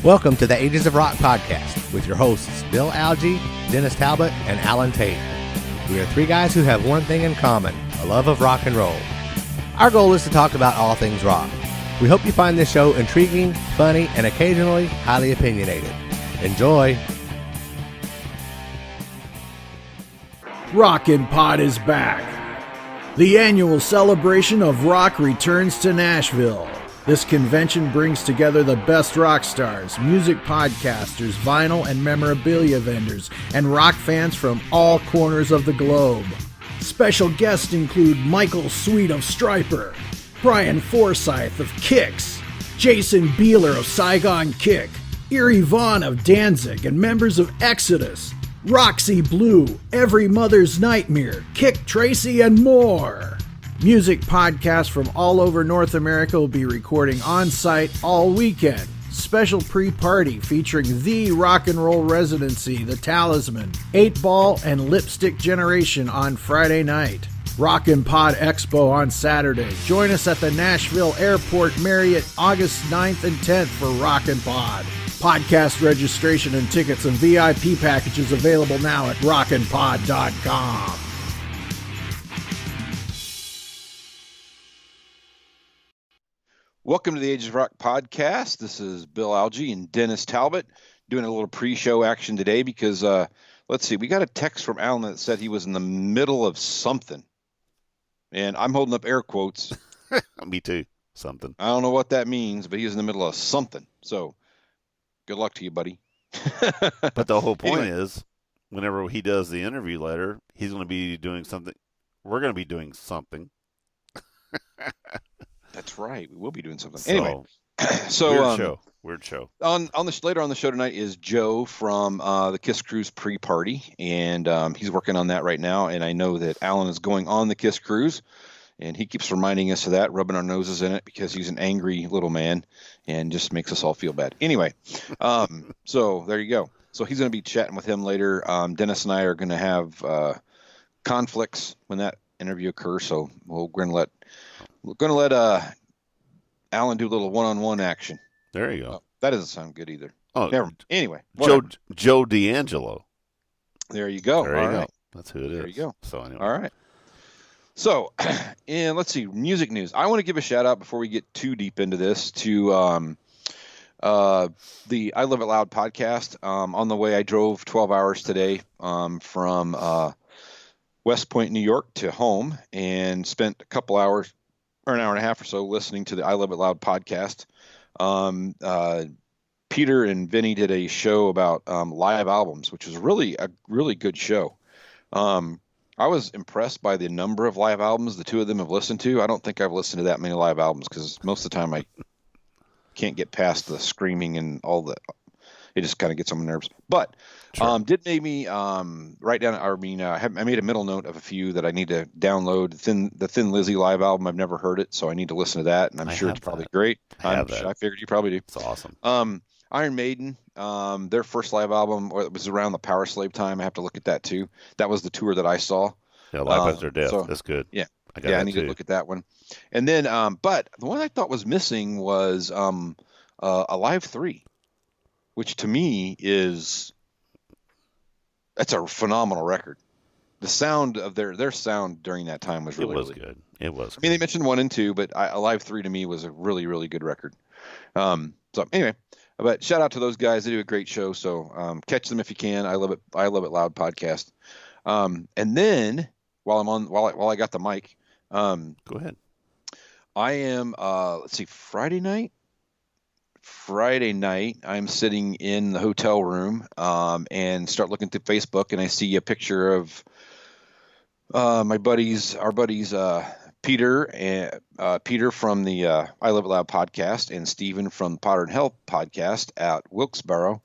Welcome to the Ages of Rock podcast with your hosts Bill Algie, Dennis Talbot, and Alan Tate. We are three guys who have one thing in common, a love of rock and roll. Our goal is to talk about all things rock. We hope you find this show intriguing, funny, and occasionally highly opinionated. Enjoy! Rockin' Pod is back. The annual celebration of rock returns to Nashville. This convention brings together the best rock stars, music podcasters, vinyl and memorabilia vendors, and rock fans from all corners of the globe. Special guests include Michael Sweet of Stryper, Brian Forsyth of KISS, Jason Beeler of Saigon Kick, Eerie Vaughn of Danzig, and members of Exodus, Roxy Blue, Every Mother's Nightmare, Kick Tracy, and more. Music podcasts from all over North America will be recording on-site all weekend. Special pre-party featuring the rock and roll residency, The Talisman, 8-Ball, and Lipstick Generation on Friday night. Rockin' Pod Expo on Saturday. Join us at the Nashville Airport Marriott August 9th and 10th for Rockin' Pod. Podcast registration and tickets and VIP packages available now at rockinpod.com. Welcome to the Ages of Rock podcast. This is Bill Algie and Dennis Talbot doing a little pre-show action today because, let's see, we got a text from Alan that said he was in the middle of something. And I'm holding up air quotes. Me too. Something. I don't know what that means, but he was in the middle of something. So good luck to you, buddy. But the whole point is, whenever he does the interview letter, he's going to be doing something. We're going to be doing something. That's right. We will be doing something. So, anyway, so weird show. On the later on the show tonight is Joe from the KISS Cruise pre-party, and he's working on that right now. And I know that Alan is going on the KISS Cruise, and he keeps reminding us of that, rubbing our noses in it because he's an angry little man and just makes us all feel bad. Anyway, so there you go. So he's going to be chatting with him later. Dennis and I are going to have conflicts when that interview occurs, so we're going to let Alan do a little one-on-one action. There you go. That doesn't sound good either. Oh, never. Anyway, Joe D'Angelo. There you go. There you all go. right. That's who it is. There you go. So anyway. All right. So, and let's see, music news. I want to give a shout out before we get too deep into this to the I Love It Loud podcast. On the way, I drove 12 hours today from West Point, New York to home and spent a couple hours or an hour and a half or so listening to the I Love It Loud podcast. Peter and Vinny did a show about live albums, which was really a really good show. I was impressed by the number of live albums the two of them have listened to. I don't think I've listened to that many live albums because most of the time I can't get past the screaming and all that. It just kind of gets on my nerves. But Sure. did make me write down. I made a middle note of a few that I need to download. The Thin Lizzy live album. I've never heard it, so I need to listen to that. And I'm sure it's probably great. I figured you probably do. It's awesome. Iron Maiden, their first live album, or it was around the Power Slave time. I have to look at that too. That was the tour that I saw. Yeah, Live After Death. So, that's good. Yeah, I need to look at that one. And then, but the one I thought was missing was Alive 3, which to me that's a phenomenal record. The sound of their sound during that time was really good. It was. I mean, they mentioned 1 and 2, but Alive 3 to me was a really, really good record. So anyway, but shout out to those guys. They do a great show. So catch them if you can. I Love It Loud podcast. And then while I got the mic, go ahead. I am let's see, Friday night, I'm sitting in the hotel room and start looking through Facebook, and I see a picture of our buddies Peter from the I Love It Loud podcast and Steven from Potter and Help podcast at Wilkes-Barre,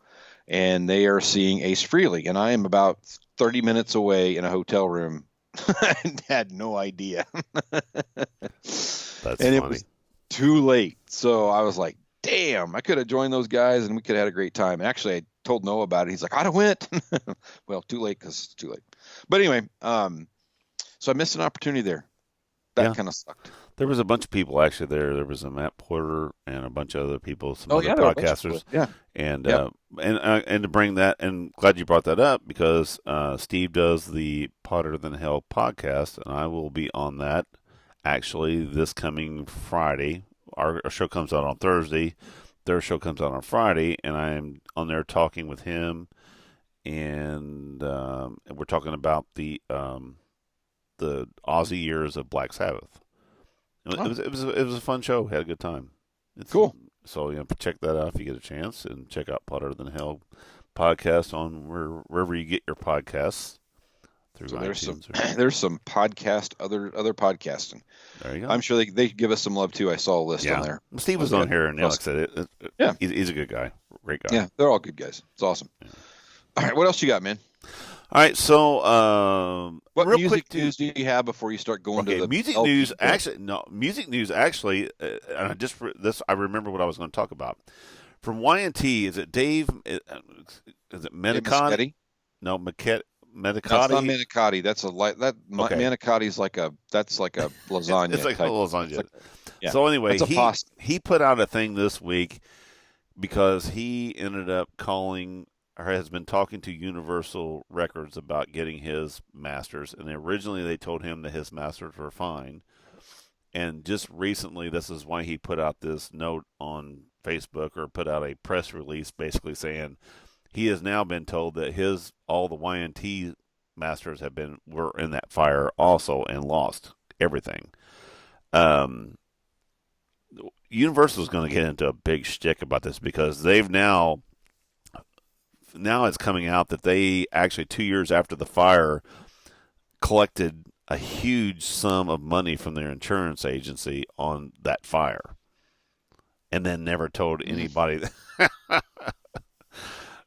and they are seeing Ace Frehley, and I am about 30 minutes away in a hotel room. and had no idea. That's and funny. It was too late. So I was like, damn, I could have joined those guys and we could have had a great time. Actually, I told Noah about it. He's like, I'd have went. Well, too late because it's too late. But anyway, So I missed an opportunity there. That kind of sucked. There was a bunch of people actually there. There was a Matt Porter and a bunch of other people, some other there were a bunch of podcasters. people. Yeah. And to bring that, and glad you brought that up because Steve does the Potter Than Hell podcast, and I will be on that actually this coming Friday. Our show comes out on Thursday. Their show comes out on Friday, and I'm on there talking with him, and we're talking about the Aussie years of Black Sabbath. It was a fun show. Had a good time. It's cool. So check that out if you get a chance, and check out Potter Than Hell podcast on wherever you get your podcasts. Through so there's some podcast other podcasting. There you go. I'm sure they give us some love too. I saw a list on there. Steve was on here, and Alex said it. He's a good guy, great guy. Yeah, they're all good guys. It's awesome. Yeah. All right, what else you got, man? All right, so what music news do you have before you start going to the music news? Music news. Actually, and I remember what I was going to talk about. From Y&T, is it Dave? Is it Manicotti? No, Manicotti. That's not manicotti. That's Manicotti's like a lasagna. It's like type. a lasagna. So anyway, he put out a thing this week because he ended up calling or has been talking to Universal Records about getting his masters, and originally they told him that his masters were fine. And just recently, this is why he put out this note on Facebook or put out a press release basically saying he has now been told that all the Y&T masters were in that fire also and lost everything. Universal is going to get into a big shtick about this because they've now it's coming out that they actually 2 years after the fire collected a huge sum of money from their insurance agency on that fire and then never told anybody.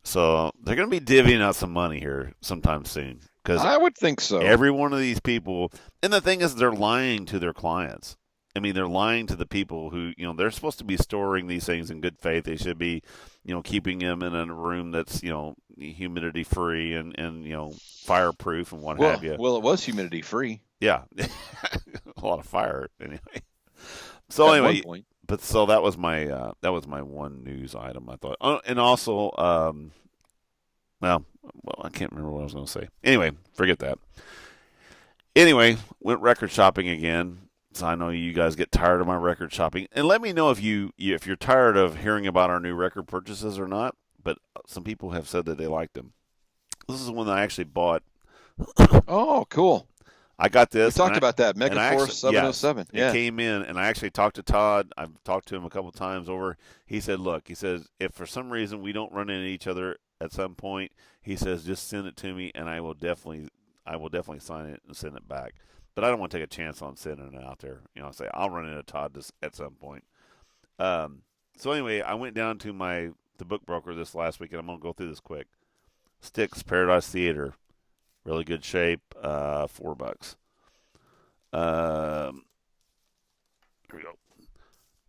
So they're going to be divvying out some money here sometime soon. Because I would think so. Every one of these people, and the thing is, they're lying to their clients. I mean, they're lying to the people who, they're supposed to be storing these things in good faith. They should be, keeping them in a room that's, humidity free and fireproof and what have you. Well, it was humidity free. Yeah. A lot of fire anyway. So anyway, but so that was my one news item I thought. Oh, and also, well, I can't remember what I was going to say. Anyway, forget that. Anyway, went record shopping again. So I know you guys get tired of my record shopping, and let me know if you're tired of hearing about our new record purchases or not. But some people have said that they liked them. This is one that I actually bought. Oh, cool! I got this. We talked about that Megaforce 707. It came in, and I actually talked to Todd. I've talked to him a couple of times over. He said, "Look," he says, "if for some reason we don't run into each other at some point," he says, "just send it to me, and I will definitely sign it and send it back." But I don't want to take a chance on sending it out there. Say I'll run into Todd at some point. So anyway, I went down to the book broker this last week, and I'm going to go through this quick. Styx Paradise Theater, really good shape, $4. Here we go.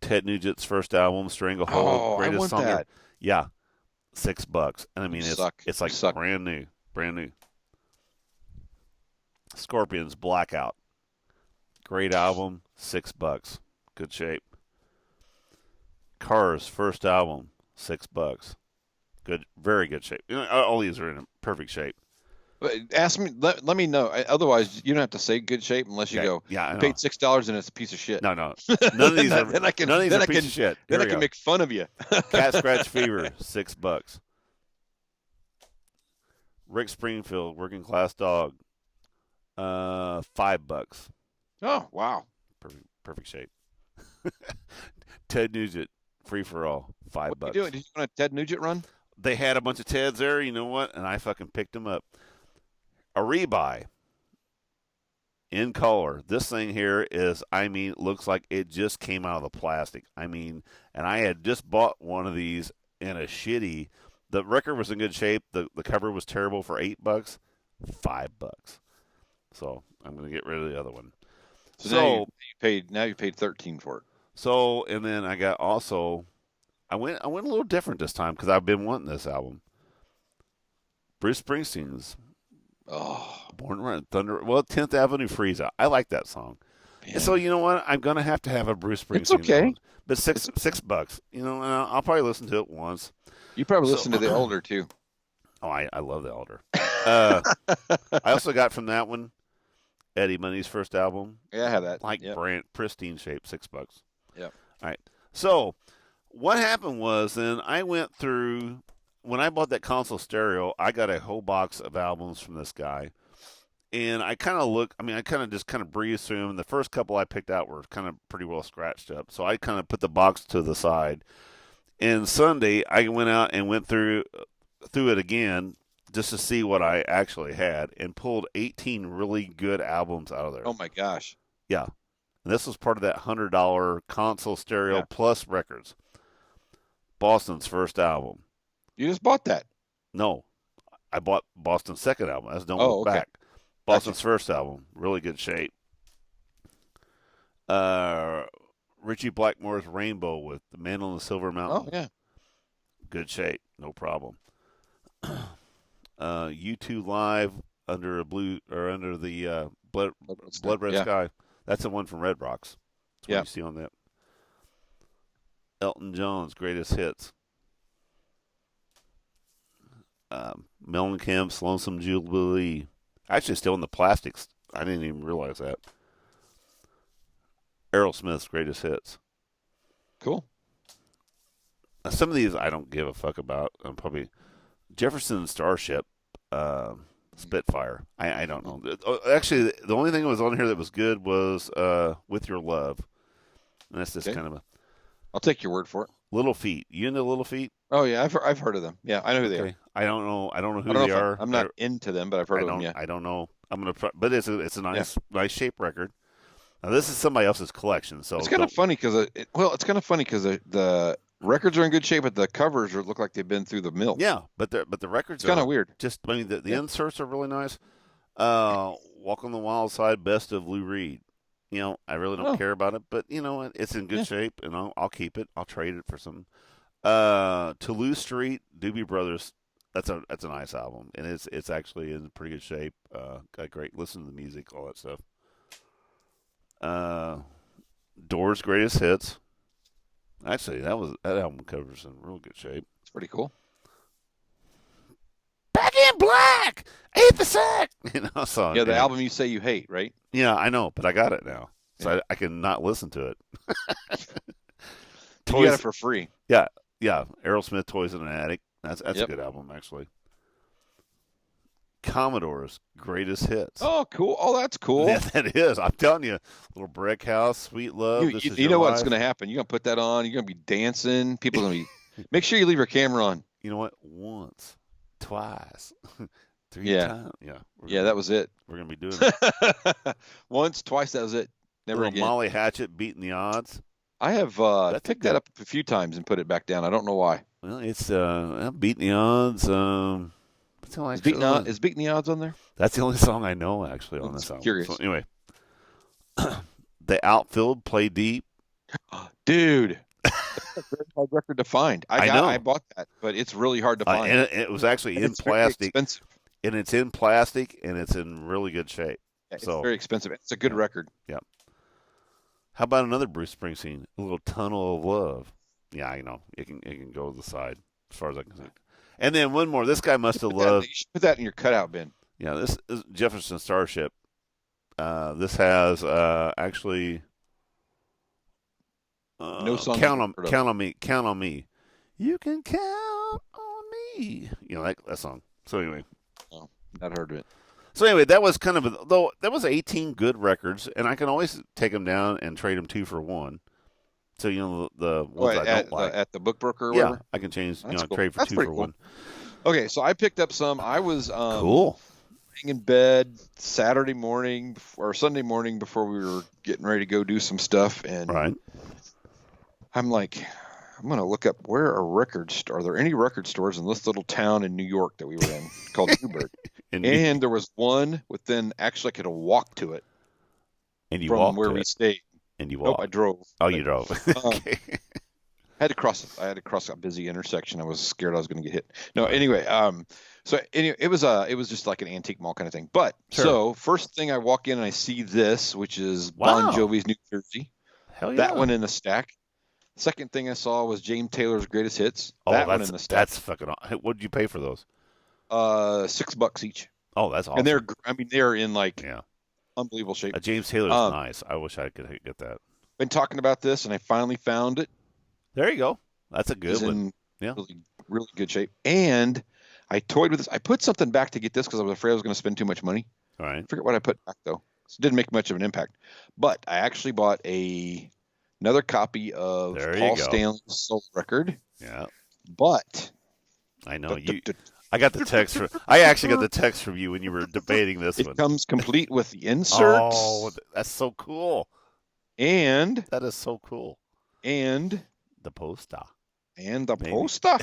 Ted Nugent's first album, Stranglehold, Greatest I want Song. That. Yeah, $6. And I mean, it's like brand new. Scorpions Blackout, great album, $6, good shape. Cars first album, $6, good, very good shape. All these are in perfect shape. Ask me, let me know. Otherwise, you don't have to say good shape unless you go. Yeah, I paid $6 and it's a piece of shit. No, none of these are. None of these are piece of shit. Then I can make fun of you. Cat Scratch Fever, $6. Rick Springfield, Working Class Dog. $5. Oh, wow. Perfect shape. Ted Nugent, Free for All, $5. What are you doing? Did you want a Ted Nugent run? They had a bunch of Teds there, you know what? And I fucking picked them up. A rebuy in color. This thing here looks like it just came out of the plastic. And I had just bought one of these in a shitty. The record was in good shape. The cover was terrible for $8. $5. So I'm going to get rid of the other one. So now you paid $13 for it. So, and then I got also, I went a little different this time because I've been wanting this album. Bruce Springsteen's Oh, Born to Run, Thunder. Well, 10th Avenue Freeze Out. I like that song. man. And so you know what? I'm gonna have to have a Bruce Springsteen. It's okay. One. But $6. You know, I'll probably listen to it once. You probably So- listen to the Elder too. Oh, I love the Elder. I also got from that one Eddie Money's first album. Yeah, I have that. Like Yep. brand pristine shape, $6. Yep. All right. So what happened was then I went through when I bought that console stereo, I got a whole box of albums from this guy. And I kind of just kind of breezed through them. The first couple I picked out were kind of pretty well scratched up. So I kind of put the box to the side. And Sunday I went out and went through it again just to see what I actually had and pulled 18 really good albums out of there. Oh my gosh. Yeah. And this was part of that $100 console stereo plus records. Boston's first album. You just bought that. No. I bought Boston's second album. That's Don't Look okay. Back. Boston's first album. Really good shape. Richie Blackmore's Rainbow with The Man on the Silver Mountain. Oh, yeah. Good shape. No problem. U2 Live under the Blood Red Sky. That's the one from Red Rocks. That's what you see on that. Elton John's Greatest Hits. Mellencamp's Lonesome Jubilee. Actually, still in the plastics. I didn't even realize that. Aerosmith's Greatest Hits. Cool. Now, some of these I don't give a fuck about. Probably Jefferson Starship, Spitfire. I don't know. Actually, the only thing that was on here that was good was With Your Love. And that's just kind of a... I'll take your word for it. Little Feet. You into Little Feet? Oh, yeah. I've heard of them. Yeah, I know who they are. I don't know who they are. I'm not into them, but I've heard of them, yeah. I don't know. But it's a nice shape record. Now, this is somebody else's collection, so... It's kind of funny because the records are in good shape, but the covers look like they've been through the mill. Yeah, but the records it's kind of weird. The inserts are really nice. Walk on the Wild Side, Best of Lou Reed. You know, I really don't care about it, but you know, it's in good shape, and I'll keep it. I'll trade it for some. Toulouse Street, Doobie Brothers. That's a nice album, and it's actually in pretty good shape. Got great. Listen to the music, all that stuff. Doors' Greatest Hits. Actually, that album covers in real good shape. It's pretty cool. Back in Black, Hate the Sack. The album you say you hate, right? Yeah, I know, but I got it now, so I can not listen to it. You got it for free. Yeah. Aerosmith, Toys in an Attic. That's a good album, actually. Commodore's Greatest Hits. Oh, cool. Oh, that's cool. Yeah, that is. I'm telling you, Little Brick House, Sweet Love. You know what's going to happen. You're going to put that on. You're going to be dancing. People are going to be. Make sure you leave your camera on. You know what? Once, twice, 3 times. Yeah, that was it. We're going to be doing it. Once, twice, that was it. Never again. Molly Hatchet, Beating the Odds. I have picked that up a few times and put it back down. I don't know why. Well, it's Beating the Odds. Is Beating the Odds on there? That's the only song I know, actually, on this album. Curious. So, anyway, The Outfield, Play Deep. Dude, that's a very hard record to find. I bought that, but it's really hard to find. And it was actually in plastic. Expensive. And it's in plastic, and it's in really good shape. Yeah, it's very expensive. It's a good record. Yeah. How about another Bruce Springsteen? A little Tunnel of Love. Yeah, I know. It can go to the side as far as I can see. And then one more. This guy must have loved. You should put that in your cutout bin. Yeah, this is Jefferson Starship. This has actually no song. Count on me. You can count on me. You know that song. So anyway, not heard of it. So anyway, that was kind of though that was 18 good records, and I can always take them down and trade them 2 for 1. So the ones I don't like at the book broker. Or whatever? I can change. That's cool. Trade for That's 2 pretty for cool. 1. Okay, so I picked up some. I was cool. laying in bed Saturday morning or Sunday morning before we were getting ready to go do some stuff, and I'm like, I'm gonna look up where are there any record stores in this little town in New York that we were in called Newburgh. And there was one within. Actually, I could have walked to it. And you from walked where we stayed. And you walked. Nope, I drove. Oh, you drove. Okay. I had to cross a busy intersection. I was scared I was going to get hit. No, anyway, So anyway, it was just like an antique mall kind of thing. But Sure. so first thing I walk in and I see this, which is Wow. Bon Jovi's New Jersey. Hell yeah. That one in the stack. Second thing I saw was James Taylor's Greatest Hits. That one in the stack. That's fucking. What did you pay for those? $6 each. Oh, that's awesome. And they're in like unbelievable shape. James Taylor's nice. I wish I could get that. Been talking about this, and I finally found it. There you go. That's a good one. Yeah, really, really good shape. And I toyed with this. I put something back to get this because I was afraid I was going to spend too much money. All right. I forget what I put back though. So it didn't make much of an impact. But I actually bought another copy of Paul Stanley's solo record. Yeah. But I know I got the text from. I actually got the text from you when you were debating this one. It comes complete with the inserts. Oh, that's so cool. And that is so cool. And the poster. And the poster.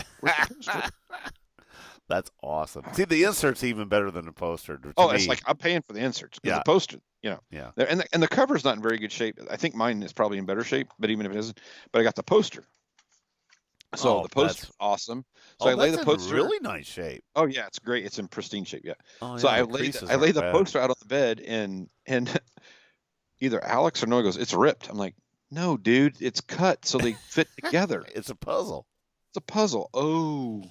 That's awesome. See, the insert's even better than the poster. It's like I'm paying for the inserts because the poster, Yeah. And the cover's not in very good shape. I think mine is probably in better shape, but even if it isn't, but I got the poster. So the poster's awesome. So I lay the poster. In really nice shape. Oh yeah, it's great. It's in pristine shape. Yeah. Oh, so I lay the poster out on the bed, and either Alex or Noah goes, "It's ripped." I'm like, "No, dude, it's cut so they fit together." It's a puzzle. It's a puzzle. Oh.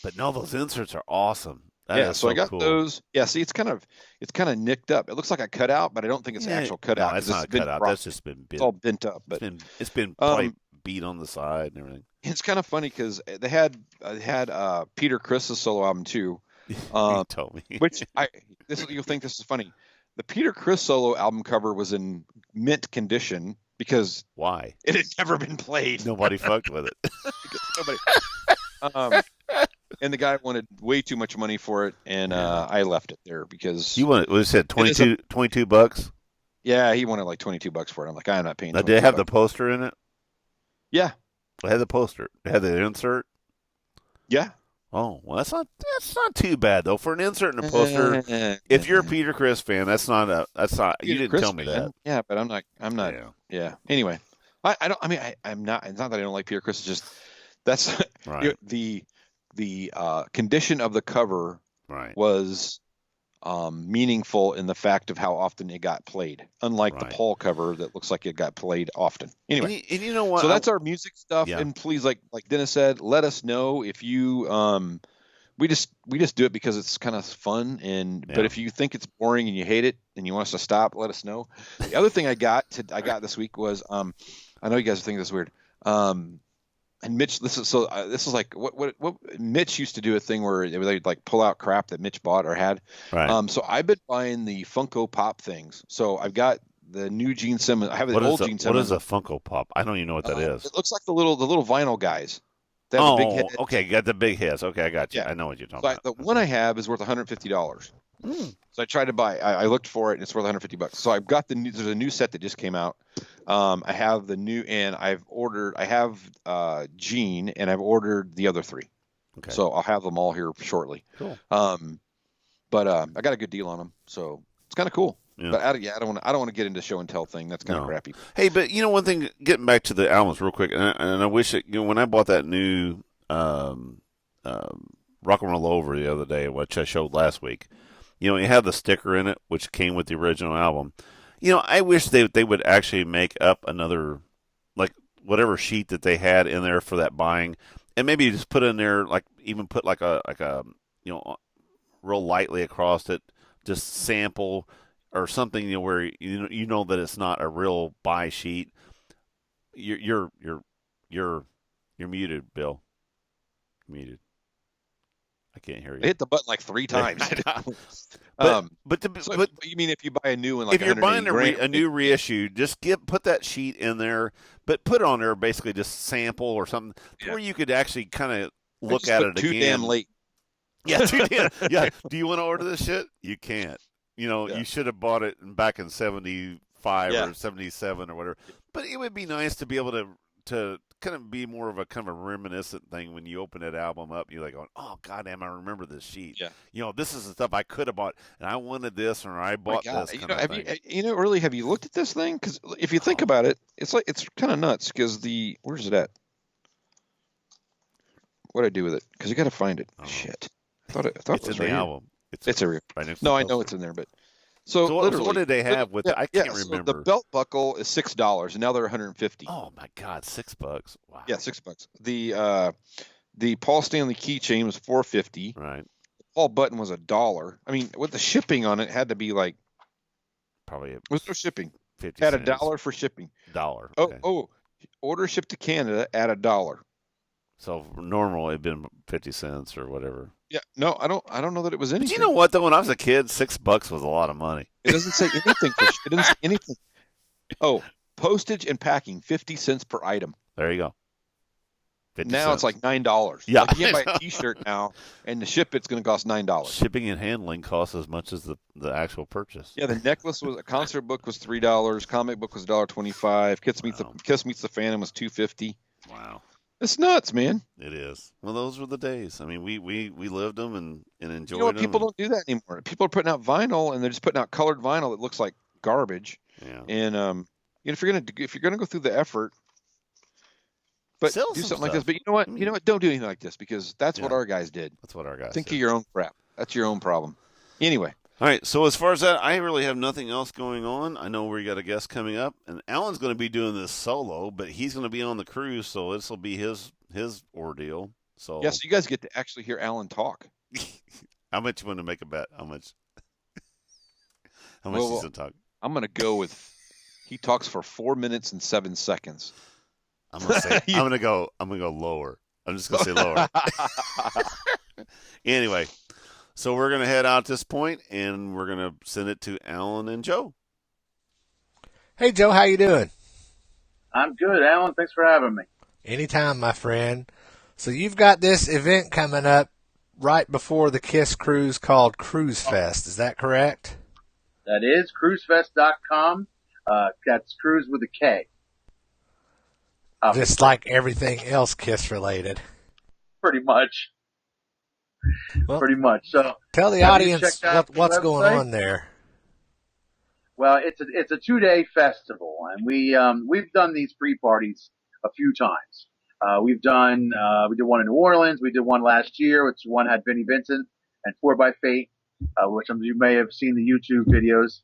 But no, those inserts are awesome. So I got those. Yeah, see, it's kind of nicked up. It looks like a cutout, but I don't think it's actual cutout. No, it's not a cutout. That's just been bent. It's all bent up. But it's been probably beat on the side and everything. It's kind of funny because they had Peter Criss's solo album too. You told me. Which you'll think this is funny. The Peter Criss solo album cover was in mint condition because why? It had never been played. Nobody fucked with it. Nobody. And the guy wanted way too much money for it, and I left it there because you wanted. What it said? $22? Yeah, he wanted like $22 for it. I'm like, I'm not paying. Now, did it have the poster in it? Yeah, it had the poster. It had the insert. Yeah. Oh well, that's not too bad though for an insert and a poster. If you're a Peter Criss fan, that's not. You didn't tell me that. Yeah, but I'm not. Yeah. Anyway, I don't. I mean, I'm not. It's not that I don't like Peter Criss. It's just that's right. The condition of the cover was meaningful in the fact of how often it got played, unlike the Paul cover that looks like it got played often. Anyway, and you know what? So that's our music stuff. Yeah. And please, like Dennis said, let us know if you. We just do it because it's kind of fun, but if you think it's boring and you hate it and you want us to stop, let us know. The other thing I got this week was I know you guys are thinking this is weird. And Mitch, this is like what Mitch used to do a thing where they'd like pull out crap that Mitch bought or had. Right. So I've been buying the Funko Pop things. So I've got the new Gene Simmons. I have the old Gene Simmons. What is a Funko Pop? I don't even know what that is. It looks like the little vinyl guys. They have the big heads. Okay, you got the big heads. Okay, I got you. Yeah. I know what you're talking about. The one I have is worth $150. So I tried to buy. I looked for it, and it's worth $150. So I've got there's a new set that just came out. I have the new, and I have Gene, and I've ordered the other three. Okay. So I'll have them all here shortly. Cool. But I got a good deal on them, so it's kind of cool. Yeah. But I don't want to get into show and tell thing. That's kind of crappy. Hey, but you know one thing, getting back to the albums real quick, and I wish when I bought that new Rock and Roll Over the other day, which I showed last week, you have the sticker in it, which came with the original album. I wish they would actually make up another, like whatever sheet that they had in there for that buying, and maybe just put in there, like even put like a real lightly across it, just sample or something, where you know that it's not a real buy sheet. You're muted, Bill. Muted. I can't hear you. I hit the button like 3 times. But you mean if you buy a new one, like if you're buying a new reissue, just put that sheet in there, but put it on there basically just sample or something where you could actually kind of look at it again. Too damn late. Yeah, too damn. Yeah. Do you want to order this shit? You can't. You should have bought it back in 75 or 77 or whatever. But it would be nice to be able to kind of be more of a kind of a reminiscent thing when you open that album up. You're like going, oh goddamn, I remember this sheet. Yeah. This is the stuff I could have bought, and I wanted this, or I bought this. Have you looked at this thing? Because if you think about it, it's kind of nuts. Because where's it at? What'd I do with it? Because you got to find it. Shit. thought it It's was in the right album. It's a right next to no, the I know poster. it's in there, but So literally, what did they have with it? I can't So remember. the belt buckle is $6, and now they're $150. Oh my God, $6! Wow. Yeah, $6. The Paul Stanley keychain was $4.50. Right. Paul button was $1. I mean, with the shipping on it, had to be like Probably was no shipping. 50 Had cents. $1 for shipping. $1. Okay. Order shipped to Canada at $1. So normal it'd been 50 cents or whatever. Yeah, no, I don't know that it was anything. But you know what though? When I was a kid, $6 was a lot of money. It doesn't say anything it didn't say anything. Oh, postage and packing, 50 cents per item. There you go. 50 Now cents. it's like $9. Yeah. Like you can buy a T-shirt now, and the ship it's going to cost $9. Shipping and handling costs as much as the actual purchase. Yeah, the necklace was a concert book was $3. Comic book was $1.25. Kiss Meets the Phantom was $2.50. Wow. It's nuts, man. It is. Well, those were the days. I mean, we lived them and enjoyed them. You know what? People don't do that anymore. People are putting out vinyl, and they're just putting out colored vinyl that looks like garbage. Yeah. And if you're gonna go through the effort, but Sell do some something like this. stuff. But you know what? I mean- You know what? Don't do anything like this because that's what Yeah. our guys did. That's what our guys Think did. of your own crap. That's your own problem. Anyway, All right. So as far as that, I really have nothing else going on. I know we got a guest coming up, and Alan's going to be doing this solo, but he's going to be on the cruise, so this will be his ordeal. So yeah, so you guys get to actually hear Alan talk. how much you want to make a bet? How much? How much Well, he's going to talk? I'm gonna go with he talks for 4 minutes and 7 seconds. I'm going to say. I'm going to go lower. I'm just going to say lower. Anyway, so we're going to head out at this point, and we're going to send it to Alan and Joe. Hey, Joe, how you doing? I'm good, Alan. Thanks for having me. Anytime, my friend. So you've got this event coming up right before the KISS cruise called Kruisefest. Is that correct? That is Kruisefest.com. That's cruise with a K. Just like everything else KISS related. Pretty much. Well, Pretty much. So tell the have you audience checked out the what's going website? on there. Well, it's a 2-day festival, and we've done these pre-parties a few times. We did one in New Orleans. We did one last year, which one had Vinnie Vincent and 4x Fate, which you may have seen the YouTube videos.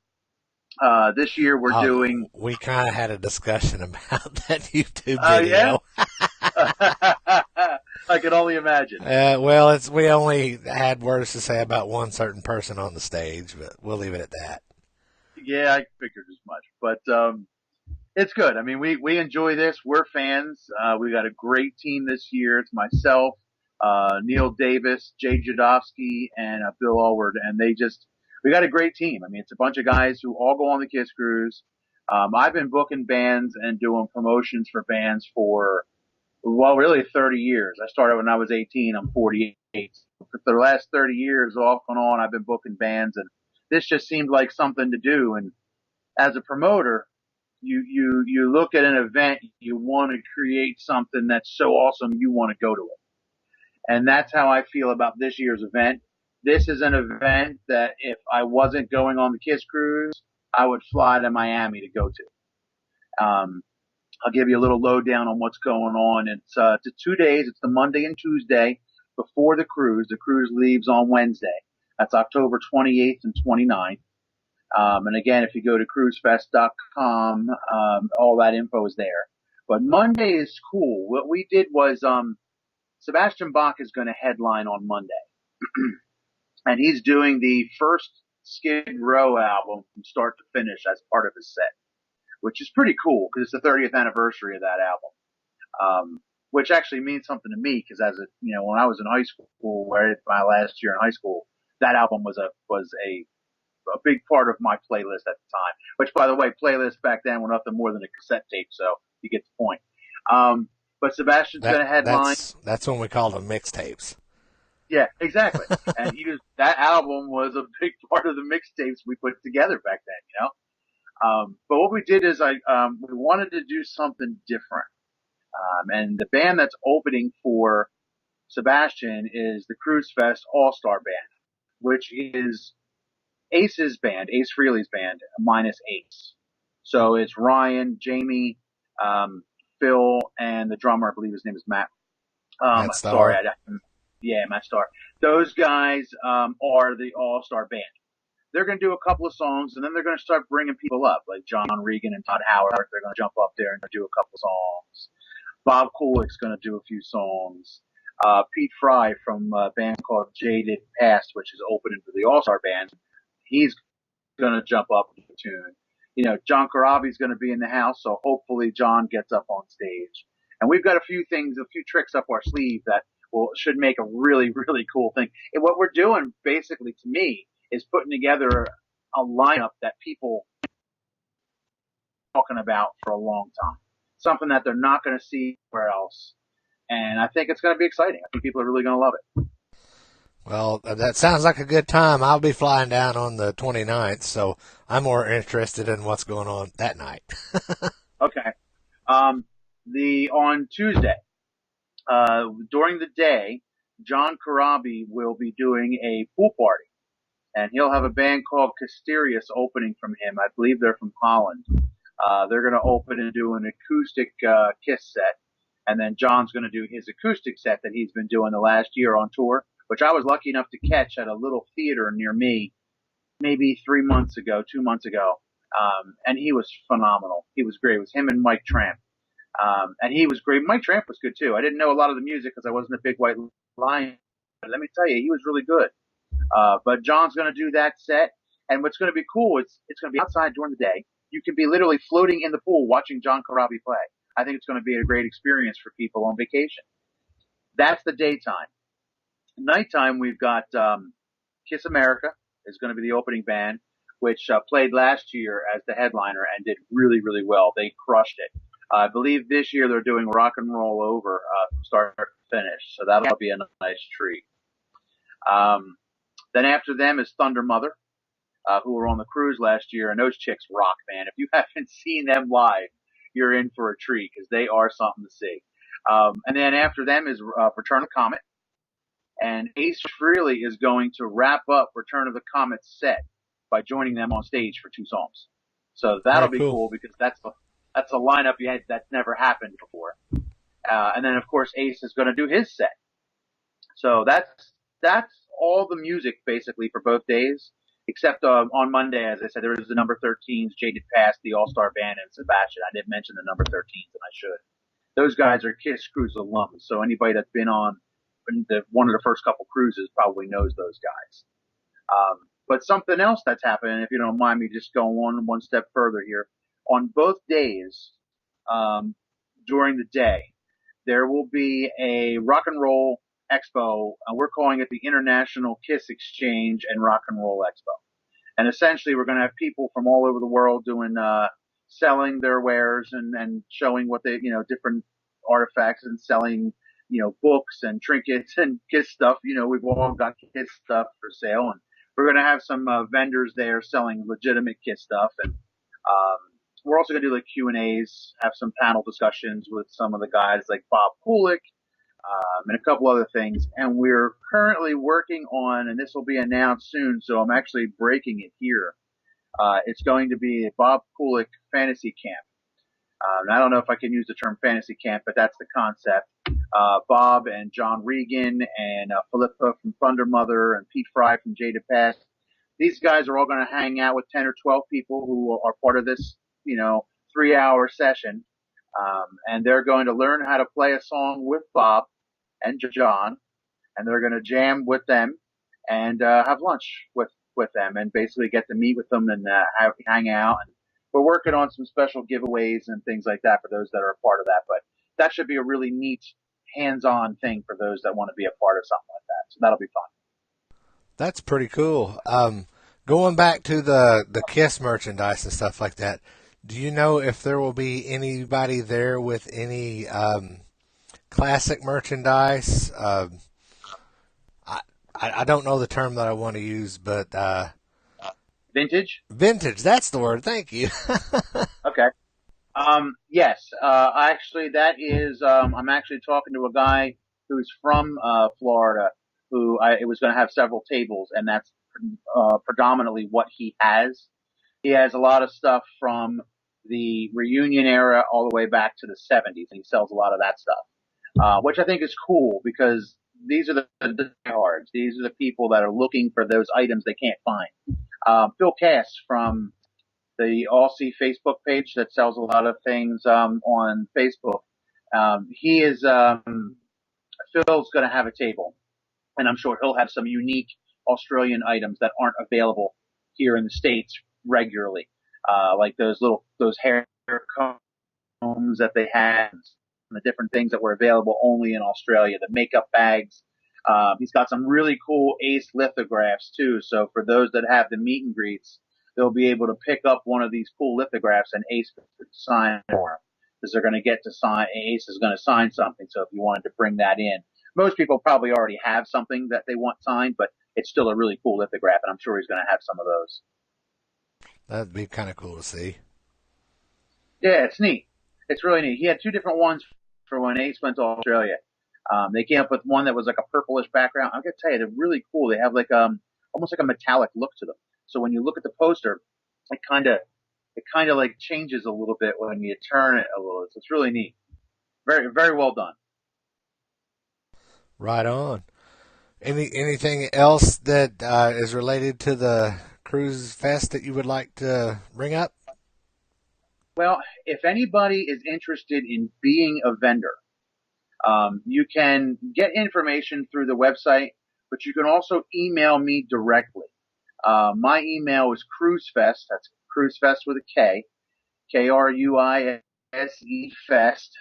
This year we're doing. We kind of had a discussion about that YouTube video. Yeah? I can only imagine. Well, we only had words to say about one certain person on the stage, but we'll leave it at that. Yeah, I figured as much, but it's good. I mean, we enjoy this. We're fans. We got a great team this year. It's myself, Neil Davis, Jay Jadovsky, and Bill Allward, and we got a great team. I mean, it's a bunch of guys who all go on the KISS cruise. I've been booking bands and doing promotions for bands for, well, really 30 years. I started when I was 18. I'm 48. For the last 30 years, off and on, I've been booking bands, and this just seemed like something to do. And as a promoter, you look at an event, you want to create something that's so awesome, you want to go to it. And that's how I feel about this year's event. This is an event that if I wasn't going on the KISS cruise, I would fly to Miami to go to. I'll give you a little lowdown on what's going on. It's 2 days. It's the Monday and Tuesday before the cruise. The cruise leaves on Wednesday. That's October 28th and 29th. And again, if you go to Kruisefest.com, all that info is there. But Monday is cool. What we did was, Sebastian Bach is going to headline on Monday. And he's doing the first Skid Row album from start to finish as part of his set, which is pretty cool because it's the 30th anniversary of that album. Which actually means something to me because when I was in high school, my last year in high school, that album was a big part of my playlist at the time, which by the way, playlists back then were nothing more than a cassette tape. So you get the point. But Sebastian's going to headline. That's when we called them mixtapes. Yeah, exactly. And that album was a big part of the mixtapes we put together back then, But what we did is we wanted to do something different. And the band that's opening for Sebastian is the Kruisefest All-Star Band, which is Ace's band, Ace Frehley's band, minus Ace. So it's Ryan, Jamie, Phil, and the drummer, I believe his name is Matt. Matt Starr. Yeah, Matt Starr. Those guys are the all-star band. They're going to do a couple of songs, and then they're going to start bringing people up, like John Regan and Todd Howard. They're going to jump up there and do a couple of songs. Bob Kulick's going to do a few songs. Pete Fry from a band called Jaded Past, which is opening for the All-Star Band, he's going to jump up with the tune. You know, John Corabi's going to be in the house, so hopefully John gets up on stage. And we've got a few tricks up our sleeve that should make a really, really cool thing. And what we're doing, basically, to me, is putting together a lineup that people are talking about for a long time. Something that they're not going to see anywhere else. And I think it's going to be exciting. I think people are really going to love it. Well, that sounds like a good time. I'll be flying down on the 29th, so I'm more interested in what's going on that night. Okay. On Tuesday, during the day, John Corabi will be doing a pool party, and he'll have a band called Casterius opening from him. I believe they're from Holland. They're going to open and do an acoustic KISS set, and then John's going to do his acoustic set that he's been doing the last year on tour, which I was lucky enough to catch at a little theater near me maybe 2 months ago. And he was phenomenal. He was great. It was him and Mike Tramp. And he was great. Mike Tramp was good too. I didn't know a lot of the music because I wasn't a big White Lion, but let me tell you, he was really good. But John's going to do that set, and what's going to be cool, it's going to be outside during the day. You can be literally floating in the pool watching John Corabi play. I think it's going to be a great experience for people on vacation. That's the daytime. Nighttime, we've got Kiss America is going to be the opening band, which played last year as the headliner and did really, really well. They crushed it. I believe this year they're doing Rock and Roll Over from start to finish, so that'll be a nice treat. Then after them is Thunder Mother, who were on the cruise last year, and those chicks rock, man. If you haven't seen them live, you're in for a treat because they are something to see. And then after them is Return of the Comet. And Ace Frehley is going to wrap up Return of the Comet set by joining them on stage for 2 songs. So that'll be cool because that's a lineup that's never happened before. And then of course Ace is going to do his set. So that's all the music basically for both days, except on Monday, as I said, there was the number 13s, Jaded Past, the All-Star Band, and Sebastian. I didn't mention the number 13s, and I should. Those guys are KISS Cruise alums, so anybody that's been on one of the first couple cruises probably knows those guys. But something else that's happening, if you don't mind me just going on one step further here, on both days during the day, there will be a rock and roll expo, and we're calling it the International KISS Exchange and Rock and Roll Expo. And essentially, we're going to have people from all over the world doing selling their wares and showing what they, different artifacts and selling, books and trinkets and KISS stuff. We've all got KISS stuff for sale, and we're going to have some vendors there selling legitimate KISS stuff. And we're also going to do like Q&As, have some panel discussions with some of the guys like Bob Kulick, and a couple other things. And we're currently working on, and this will be announced soon, so I'm actually breaking it here. It's going to be a Bob Kulick fantasy camp. I don't know if I can use the term fantasy camp, but that's the concept. Bob and John Regan and Philippa from Thunder Mother and Pete Fry from Jaded Past. These guys are all going to hang out with 10 or 12 people who are part of this, 3-hour session. And they're going to learn how to play a song with Bob and John, and they're going to jam with them and have lunch with them and basically get to meet with them and hang out. And we're working on some special giveaways and things like that for those that are a part of that. But that should be a really neat hands-on thing for those that want to be a part of something like that. So that'll be fun. That's pretty cool. Going back to the KISS merchandise and stuff like that, do you know if there will be anybody there with any classic merchandise? I don't know the term that I want to use, but Vintage? Vintage, that's the word. Thank you. Okay. Yes. Actually, that is. I'm actually talking to a guy who's from Florida who it was going to have several tables, and that's predominantly what he has. He has a lot of stuff from the reunion era all the way back to the 70s, and he sells a lot of that stuff, which I think is cool because these are the diehards. These are the people that are looking for those items they can't find. Phil Cass from the All See Facebook page that sells a lot of things on Facebook. He is Phil's going to have a table, and I'm sure he'll have some unique Australian items that aren't available here in the States regularly, like those hair combs that they had, and the different things that were available only in Australia, the makeup bags. He's got some really cool Ace lithographs too. So for those that have the meet and greets, they'll be able to pick up one of these cool lithographs and Ace could sign for them because they're going to get to sign. Ace is going to sign something. So if you wanted to bring that in, most people probably already have something that they want signed, but it's still a really cool lithograph, and I'm sure he's going to have some of those. That'd be kind of cool to see. Yeah, it's neat. It's really neat. He had two different ones for when Ace went to Australia. They came up with one that was like a purplish background. I'm gonna tell you, they're really cool. They have like almost like a metallic look to them. So when you look at the poster, it kind of like changes a little bit when you turn it a little. So it's really neat. Very very well done. Right on. Anything else that is related to the Cruise Fest that you would like to bring up? Well, if anybody is interested in being a vendor, you can get information through the website, but you can also email me directly. My email is Kruisefest. That's Kruisefest with a K, Kruise Fest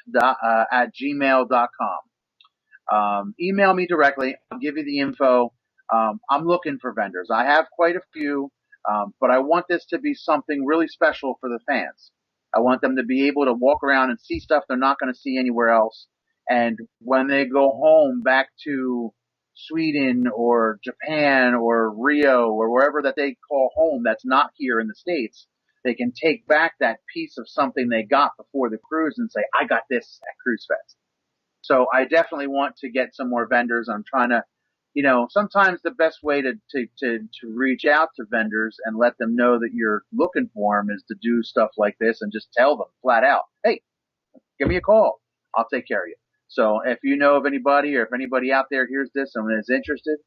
at gmail.com. Email me directly. I'll give you the info. I'm looking for vendors. I have quite a few, but I want this to be something really special for the fans. I want them to be able to walk around and see stuff they're not going to see anywhere else. And when they go home back to Sweden or Japan or Rio or wherever that they call home that's not here in the States, they can take back that piece of something they got before the cruise and say, I got this at Kruisefest. So I definitely want to get some more vendors. I'm trying to, sometimes the best way to reach out to vendors and let them know that you're looking for them is to do stuff like this and just tell them flat out, hey, give me a call. I'll take care of you. So if you know of anybody or if anybody out there hears this and is interested,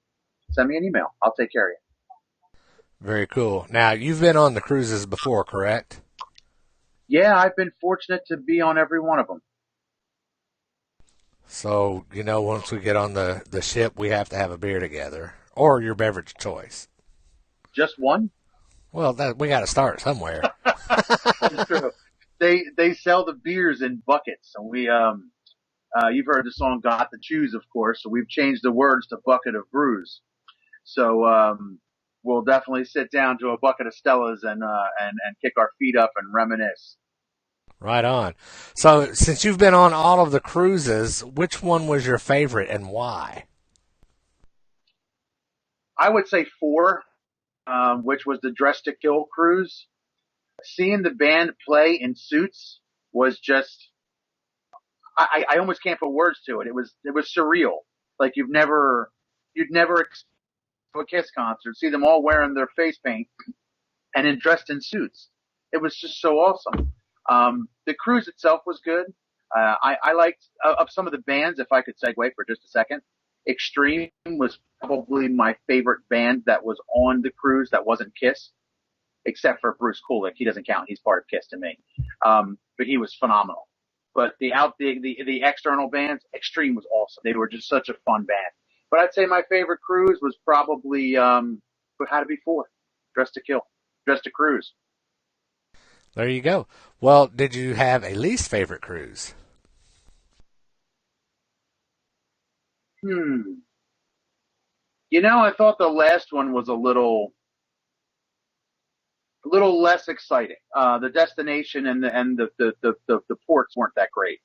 send me an email. I'll take care of you. Very cool. Now, you've been on the cruises before, correct? Yeah, I've been fortunate to be on every one of them. So, once we get on the ship, we have to have a beer together. Or your beverage choice. Just one? Well, we got to start somewhere. That's true. They sell the beers in buckets. And we, you've heard the song Got to Choose, of course. So we've changed the words to Bucket of Brews. So, we'll definitely sit down to a bucket of Stellas and kick our feet up and reminisce. Right on. So, since you've been on all of the cruises, which one was your favorite and why? I would say 4, which was the Dress to Kill cruise. Seeing the band play in suits was just, I almost can't put words to it. It was surreal. Like you'd never to a KISS concert, see them all wearing their face paint and then dressed in suits. It was just so awesome. The cruise itself was good. I liked of some of the bands, if I could segue for just a second. Extreme was probably my favorite band that was on the cruise that wasn't KISS, except for Bruce Kulick. He doesn't count. He's part of KISS to me. But he was phenomenal. But the external bands, Extreme was awesome. They were just such a fun band. But I'd say my favorite cruise was probably what had to be 4, Dress to Kill, Dress to Cruise. There you go. Well, did you have a least favorite cruise? I thought the last one was a little less exciting. The destination and the ports weren't that great.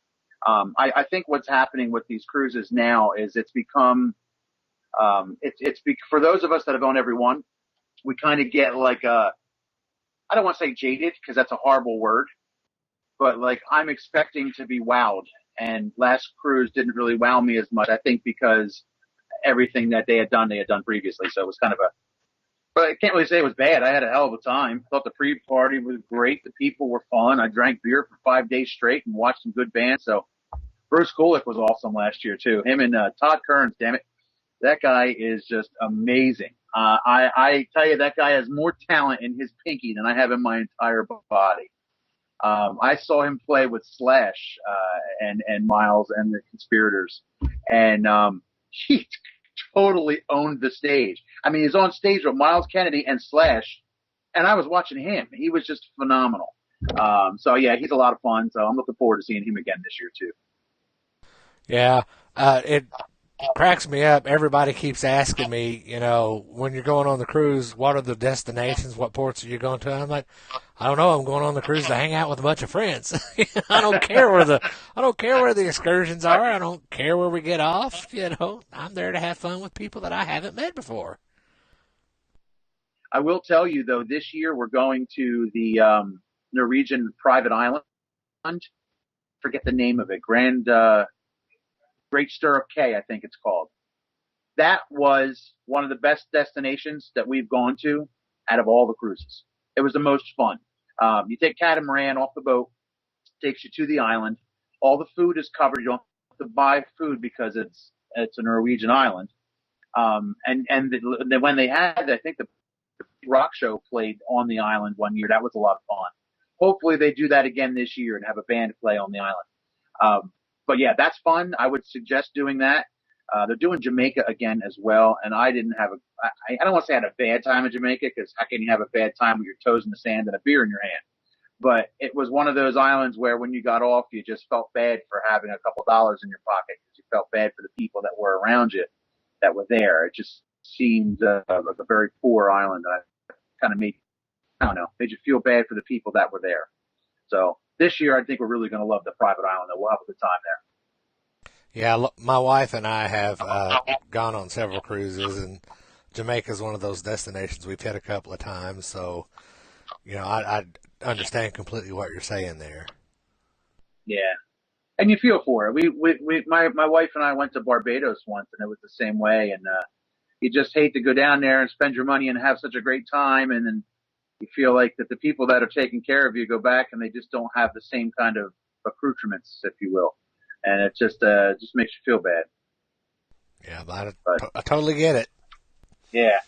I think what's happening with these cruises now is it's become for those of us that have owned every one, we kind of get like I don't want to say jaded because that's a horrible word, but like I'm expecting to be wowed, and last cruise didn't really wow me as much. I think because everything that they had done previously, so it was kind of but I can't really say it was bad. I had a hell of a time. Thought the pre-party was great. The people were fun. I drank beer for 5 days straight and watched some good bands. So Bruce Kulick was awesome last year too. Him and Todd Kearns, damn it. That guy is just amazing. I tell you, that guy has more talent in his pinky than I have in my entire body. I saw him play with Slash, and Miles and the Conspirators, and, he totally owned the stage. I mean, he's on stage with Miles Kennedy and Slash, and I was watching him. He was just phenomenal. So yeah, he's a lot of fun. So I'm looking forward to seeing him again this year too. Yeah, it cracks me up. Everybody keeps asking me, when you're going on the cruise, what are the destinations? What ports are you going to? I'm like, I don't know. I'm going on the cruise to hang out with a bunch of friends. I don't care where the excursions are. I don't care where we get off. I'm there to have fun with people that I haven't met before. I will tell you though, this year we're going to the Norwegian private island. Forget the name of it. Great Stirrup Cay, I think it's called. That was one of the best destinations that we've gone to out of all the cruises. It was the most fun. You take catamaran off the boat, takes you to the island. All the food is covered. You don't have to buy food because it's a Norwegian island. When they had, I think the rock show played on the island one year. That was a lot of fun. Hopefully they do that again this year and have a band play on the island. But yeah, that's fun. I would suggest doing that. They're doing Jamaica again as well. And I didn't have I don't want to say I had a bad time in Jamaica, because how can you have a bad time with your toes in the sand and a beer in your hand? But it was one of those islands where when you got off, you just felt bad for having a couple dollars in your pocket, because you felt bad for the people that were around you that were there. It just seemed like a very poor island. And I kind of made you feel bad for the people that were there. So this year, I think we're really going to love the private island. We'll have a good time there. Yeah, my wife and I have gone on several cruises, and Jamaica is one of those destinations we've hit a couple of times. So, I understand completely what you're saying there. Yeah, and you feel for it. My wife and I went to Barbados once, and it was the same way. And you just hate to go down there and spend your money and have such a great time, and then you feel like that the people that are taking care of you go back and they just don't have the same kind of accoutrements, if you will. And it just makes you feel bad. Yeah, but I totally get it. Yeah.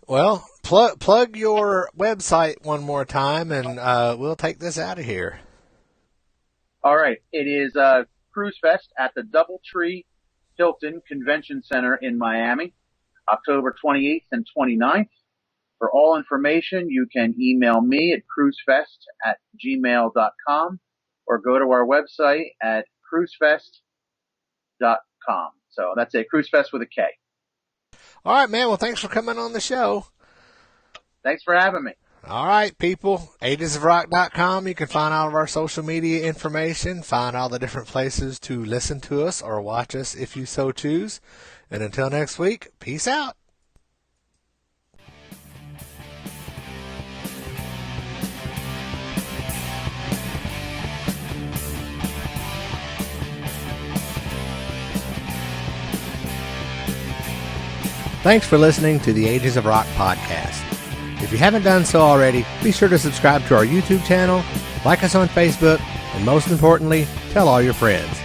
Well, plug your website one more time, and we'll take this out of here. All right. It is Kruisefest at the Doubletree Hilton Convention Center in Miami, October 28th and 29th. For all information, you can email me at kruisefest@gmail.com or go to our website at kruisefest.com. So that's a Kruisefest with a K. All right, man. Well, thanks for coming on the show. Thanks for having me. All right, people. agesofrock.com. You can find all of our social media information, find all the different places to listen to us or watch us if you so choose. And until next week, peace out. Thanks for listening to the Ages of Rock podcast. If you haven't done so already, be sure to subscribe to our YouTube channel, like us on Facebook, and most importantly, tell all your friends.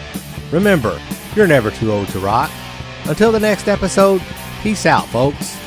Remember, you're never too old to rock. Until the next episode, peace out, folks.